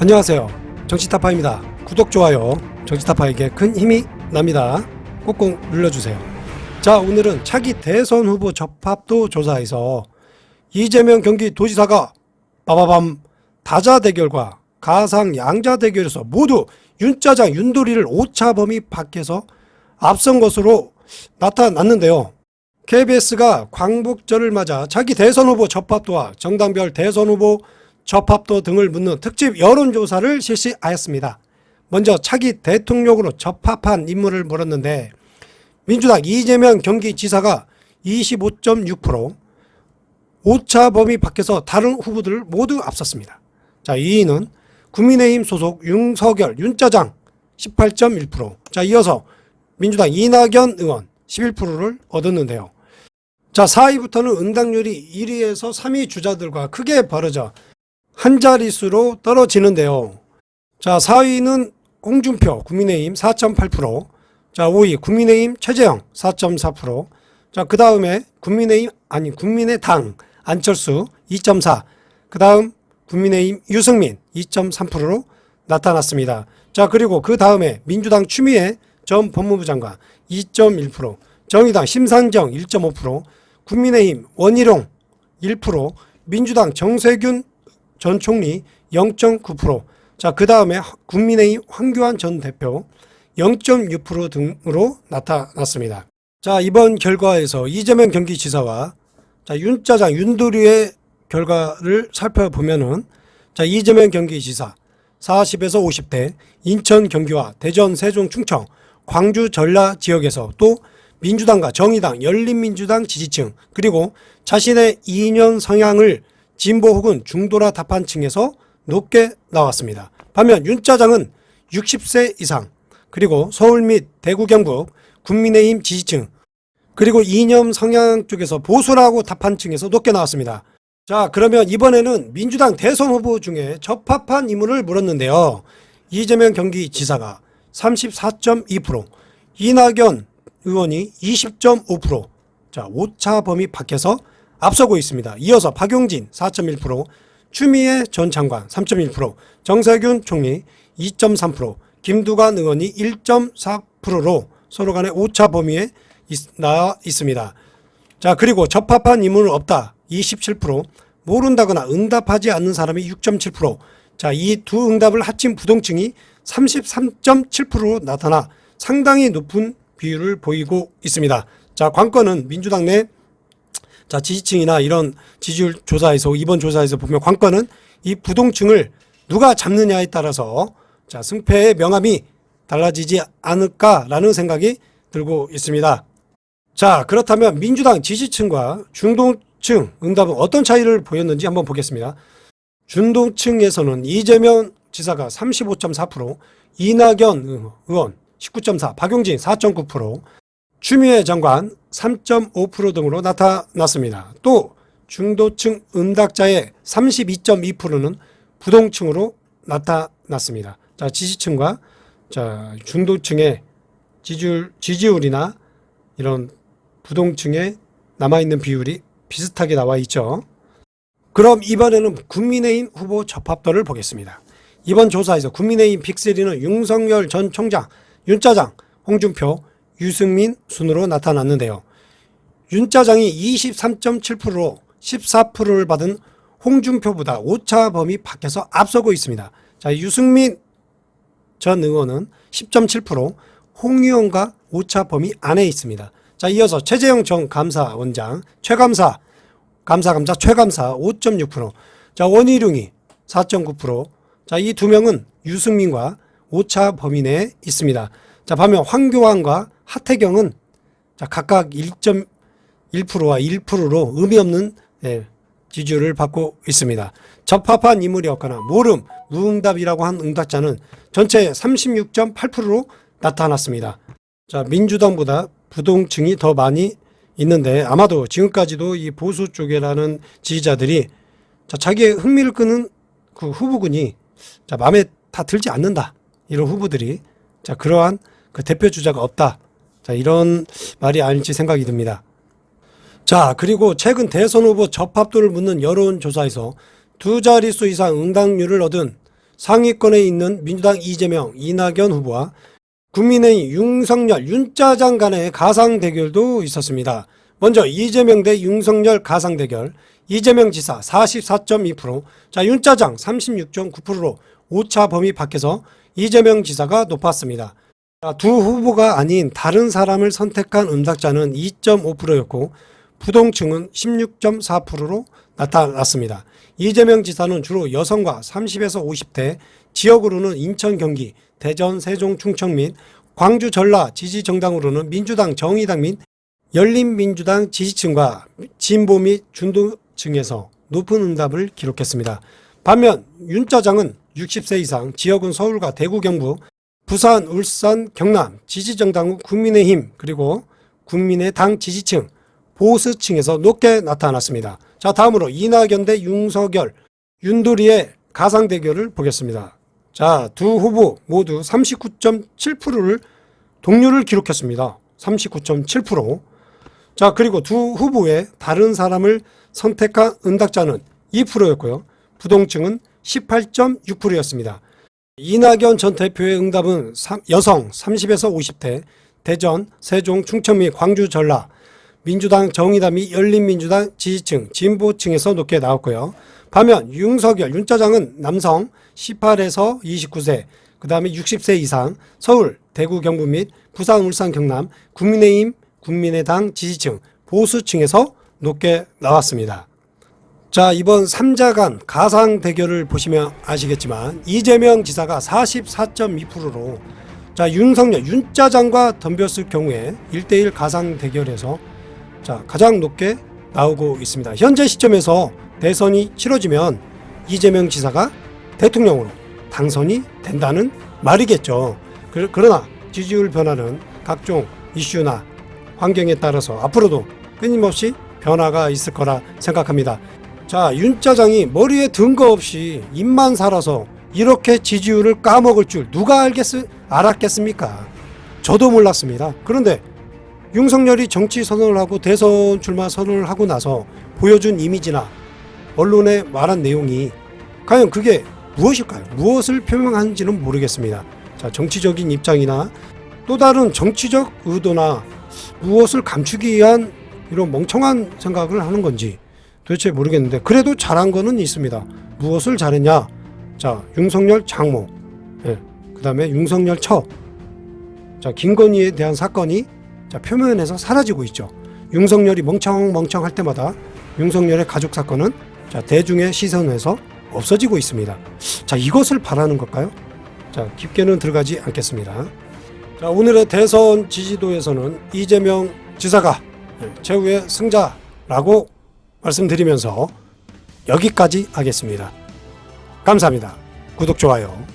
안녕하세요. 정치타파입니다. 구독, 좋아요 정치타파에게 큰 힘이 납니다. 꾹꾹 눌러주세요. 자, 오늘은 차기 대선 후보 적합도 조사에서 이재명 경기도지사가 빠바밤 다자 대결과 가상 양자 대결에서 모두 윤짜장 윤도리를 오차 범위 밖에서 앞선 것으로 나타났는데요. KBS가 광복절을 맞아 차기 대선 후보 적합도와 정당별 대선 후보 적합도 등을 묻는 특집 여론조사를 실시하였습니다. 먼저 차기 대통령으로 적합한 인물을 물었는데 민주당 이재명 경기지사가 25.6%, 오차 범위 밖에서 다른 후보들을 모두 앞섰습니다. 자, 2위는 국민의힘 소속 윤석열, 윤짜장 18.1%. 자, 이어서 민주당 이낙연 의원 11%를 얻었는데요. 자, 4위부터는 응답률이 1위에서 3위 주자들과 크게 벌어져 한 자릿수로 떨어지는데요. 자, 4위는 홍준표 국민의힘 4.8%, 자, 5위 국민의힘 최재형 4.4%, 자, 그 다음에 국민의당 안철수 2.4%, 그 다음 국민의힘 유승민 2.3%로 나타났습니다. 자, 그리고 그 다음에 민주당 추미애 전 법무부 장관 2.1%, 정의당 심상정 1.5%, 국민의힘 원희룡 1%, 민주당 정세균 전 총리 0.9%, 자, 그 다음에 국민의힘 황교안 전 대표 0.6% 등으로 나타났습니다. 자, 이번 결과에서 이재명 경기지사와 자, 윤짜장 윤도리의 결과를 살펴보면은 자, 이재명 경기지사 40에서 50대 인천 경기와 대전 세종 충청 광주 전라 지역에서 또 민주당과 정의당 열린민주당 지지층 그리고 자신의 이념 성향을 진보 혹은 중도라 답한 층에서 높게 나왔습니다. 반면 윤짜장은 60세 이상 그리고 서울 및 대구 경북 국민의힘 지지층 그리고 이념 성향 쪽에서 보수라고 답한 층에서 높게 나왔습니다. 자, 그러면 이번에는 민주당 대선 후보 중에 적합한 인물을 물었는데요. 이재명 경기지사가 34.2%, 이낙연 의원이 20.5%, 자, 오차 범위 밖에서 앞서고 있습니다. 이어서 박용진 4.1%, 추미애 전 장관 3.1%, 정세균 총리 2.3%, 김두관 의원이 1.4%로 서로 간의 오차 범위에 나와 있습니다. 자, 그리고 적합한 인물은 없다 27%, 모른다거나 응답하지 않는 사람이 6.7%, 자, 이 두 응답을 합친 부동층이 33.7%로 나타나 상당히 높은 비율을 보이고 있습니다. 자, 관건은 민주당 내 자, 지지층이나 이런 지지율 조사에서 이번 조사에서 보면 관건은 이 부동층을 누가 잡느냐에 따라서 자, 승패의 명암이 달라지지 않을까라는 생각이 들고 있습니다. 자, 그렇다면 민주당 지지층과 중도층 응답은 어떤 차이를 보였는지 한번 보겠습니다. 중도층에서는 이재명 지사가 35.4%, 이낙연 의원 19.4%, 박용진 4.9%, 추미애 장관 3.5% 등으로 나타났습니다. 또 중도층 응답자의 32.2%는 부동층으로 나타났습니다. 자, 지지층과 자, 중도층의 지지율이나 이런 부동층에 남아있는 비율이 비슷하게 나와 있죠. 그럼 이번에는 국민의힘 후보 적합도를 보겠습니다. 이번 조사에서 국민의힘 빅3는 윤석열 전 총장, 윤짜장, 홍준표, 유승민 순으로 나타났는데요. 윤짜장이 23.7%로 14%를 받은 홍준표보다 오차 범위 밖에서 앞서고 있습니다. 자, 유승민 전 의원은 10.7%, 홍 의원과 오차 범위 안에 있습니다. 자, 이어서 최재형 전 감사원장, 최감사 5.6%, 자, 원희룡이 4.9%, 자, 이 두 명은 유승민과 오차 범위 내에 있습니다. 자, 반면 황교안과 하태경은 자, 각각 1.1%와 1%로 의미 없는 지지율을 받고 있습니다. 적합한 인물이 없거나 모름, 무응답이라고 한 응답자는 전체 36.8%로 나타났습니다. 자, 민주당보다 부동층이 더 많이 있는데 아마도 지금까지도 이 보수 쪽이라는 지지자들이 자, 자기의 흥미를 끄는 그 후보군이 자, 마음에 다 들지 않는다. 이런 후보들이 자, 그러한 그 대표 주자가 없다. 자, 이런 말이 아닐지 생각이 듭니다. 자, 그리고 최근 대선 후보 적합도를 묻는 여론조사에서 두 자릿수 이상 응답률을 얻은 상위권에 있는 민주당 이재명, 이낙연 후보와 국민의힘 윤석열, 윤짜장 간의 가상 대결도 있었습니다. 먼저 이재명 대 윤석열 가상 대결. 이재명 지사 44.2%, 자 윤짜장 36.9%로 오차 범위 밖에서 이재명 지사가 높았습니다. 두 후보가 아닌 다른 사람을 선택한 응답자는 2.5%였고 부동층은 16.4%로 나타났습니다. 이재명 지사는 주로 여성과 30에서 50대, 지역으로는 인천, 경기, 대전, 세종, 충청 및 광주, 전라 지지 정당으로는 민주당, 정의당 및 열린민주당 지지층과 진보 및 중도층에서 높은 응답을 기록했습니다. 반면 윤짜장은 60세 이상, 지역은 서울과 대구, 경북, 부산, 울산, 경남 지지정당 국민의힘 그리고 국민의당 지지층, 보수층에서 높게 나타났습니다. 자, 다음으로 이낙연 대 윤석열, 윤도리의 가상 대결을 보겠습니다. 자, 두 후보 모두 39.7%를 동률을 기록했습니다. 39.7%. 자, 그리고 두 후보의 다른 사람을 선택한 응답자는 2%였고요. 부동층은 18.6%였습니다. 이낙연 전 대표의 응답은 여성 30에서 50대, 대전, 세종, 충청 및 광주, 전라, 민주당, 정의당 및 열린민주당 지지층, 진보층에서 높게 나왔고요. 반면 윤석열, 윤짜장은 남성 18에서 29세, 그 다음에 60세 이상, 서울, 대구, 경북 및 부산, 울산, 경남, 국민의힘, 국민의당 지지층, 보수층에서 높게 나왔습니다. 자, 이번 3자 간 가상 대결을 보시면 아시겠지만 이재명 지사가 44.2%로 자, 윤석열, 윤짜장과 덤볐을 경우에 1대1 가상 대결에서 자, 가장 높게 나오고 있습니다. 현재 시점에서 대선이 치러지면 이재명 지사가 대통령으로 당선이 된다는 말이겠죠. 그러나 지지율 변화는 각종 이슈나 환경에 따라서 앞으로도 끊임없이 변화가 있을 거라 생각합니다. 자, 윤짜장이 머리에 든 거 없이 입만 살아서 이렇게 지지율을 까먹을 줄 누가 알았겠습니까? 저도 몰랐습니다. 그런데 윤석열이 정치 선언을 하고 대선 출마 선언을 하고 나서 보여준 이미지나 언론에 말한 내용이 과연 그게 무엇일까요? 무엇을 표명하는지는 모르겠습니다. 자, 정치적인 입장이나 또 다른 정치적 의도나 무엇을 감추기 위한 이런 멍청한 생각을 하는 건지 도대체 모르겠는데 그래도 잘한 거는 있습니다. 무엇을 잘했냐? 자, 윤석열 장모, 그 다음에 윤석열 처, 자, 김건희에 대한 사건이 자, 표면에서 사라지고 있죠. 윤석열이 멍청할 때마다 윤석열의 가족 사건은 자, 대중의 시선에서 없어지고 있습니다. 자, 이것을 바라는 걸까요? 자, 깊게는 들어가지 않겠습니다. 자, 오늘의 대선 지지도에서는 이재명 지사가 최후의 승자라고 말씀드리면서 여기까지 하겠습니다. 감사합니다. 구독, 좋아요.